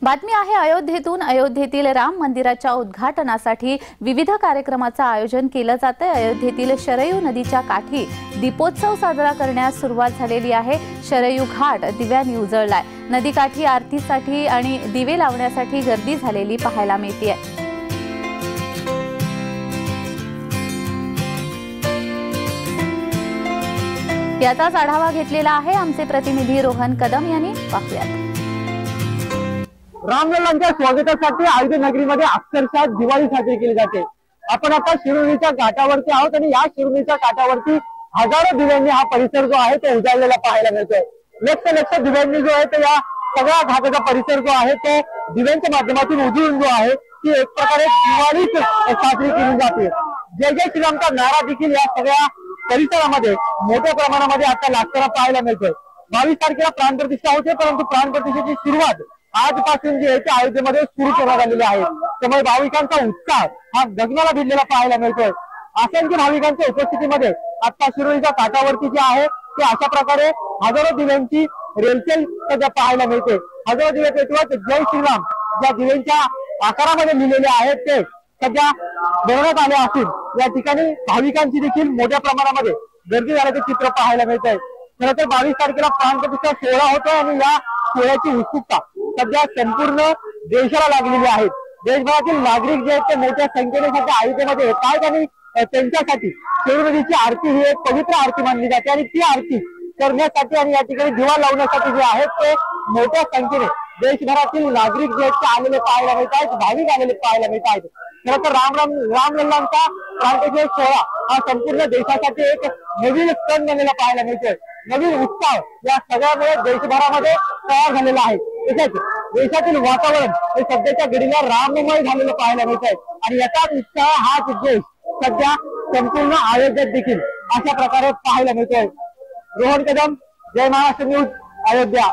बातमी आहे अयोध्येतून। अयोध्येतील राम मंदिराच्या उद्घाटनासाठी विविध कार्यक्रमाचं आयोजन केलं जातंय। अयोध्येतील शरयू नदीच्या काठी दीपोत्सव साजरा करण्यास सुरुवात झालेली आहे। शरयू घाट दिव्यांनी उजळलाय। नदीकाठी आरतीसाठी आणि दिवे लावण्यासाठी गर्दी झालेली पाहायला मिळतेय। याचाच आढावा घेतलेला आहे आमचे प्रतिनिधी रोहन कदम यांनी। पाहूयात। रामलल्लांच्या स्वागतासाठी अयोध्या नगरीमध्ये अक्षरशः दिवाळी साजरी केली जाते। आपण आता शिरोलीच्या घाटावरती आहोत आणि या शिरोलीच्या घाटावरती हजारो दिव्यांनी हा परिसर जो आहे तो उजाळलेला पाहायला मिळतोय। लक्ष दिव्यांनी जो आहे तो या सगळ्या घाटाचा परिसर जो आहे तो दिव्यांच्या माध्यमातून उजळून जो आहे ती एक प्रकारे दिवाळीच साजरी केली जाते। जय जय श्रीरामचा नारा देखील या सगळ्या परिसरामध्ये मोठ्या प्रमाणामध्ये आता लागताना पाहायला मिळतोय। 22 तारखेला प्राणप्रतिष्ठा होते, परंतु प्राणप्रतिष्ठेची सुरुवात आजपासून जी आहे ती अयोध्येमध्ये सुरू करण्यात आलेली आहे। त्यामुळे भाविकांचा उत्साह हा गगनाला भिडलेला पाहायला मिळतोय। असंख्य भाविकांच्या उपस्थितीमध्ये आता शिरोलीच्या घाटावरती जे आहे ते अशा प्रकारे हजारो दिव्यांची रेलचेल सध्या पाहायला मिळते। हजारो दिवे पेटवत जय श्रीराम ज्या दिव्यांच्या आकारामध्ये लिहिलेले आहेत ते सध्या बनवण्यात आले असून या ठिकाणी भाविकांची देखील मोठ्या प्रमाणामध्ये गर्दी झाल्याचे चित्र पाहायला मिळत आहे। खरं तर 22 तारखेला प्राणप्रतिष्ठा सोहळा होतोय आणि या सोहळ्याची उत्सुकता सध्या संपूर्ण देशाला लागलेली आहे। देशभरातील नागरिक जे आहेत ते मोठ्या संख्येने सध्या अयोध्येमध्ये येत आहेत आणि त्यांच्यासाठी शरयू नदीची आरती ही एक पवित्र आरती मानली जाते आणि ती आरती करण्यासाठी आणि या ठिकाणी दिवा लावण्यासाठी जे आहेत ते मोठ्या संख्येने देशभरातील नागरिक जे आहेत ते आलेले पाहायला मिळत आहेत, भाविक आलेले पाहायला मिळत आहेत। खरं तर रामलल्लांचा प्राणप्रतिष्ठा सोहळा हा संपूर्ण देशासाठी एक नवीन सण बनलेला पाहायला मिळतोय। नवीन उत्साह या सगळ्यामुळे देशभरामध्ये तयार झालेला आहे। तसेच देशातील वातावरण हे सध्याच्या घडीला राममय झालेलं पाहायला मिळत आहे आणि याचाच उत्साह हाच उद्देश सध्या संपूर्ण अयोध्येत देखील अशा प्रकारे पाहायला मिळतोय। रोहन कदम, जय महाराष्ट्र न्यूज, अयोध्या।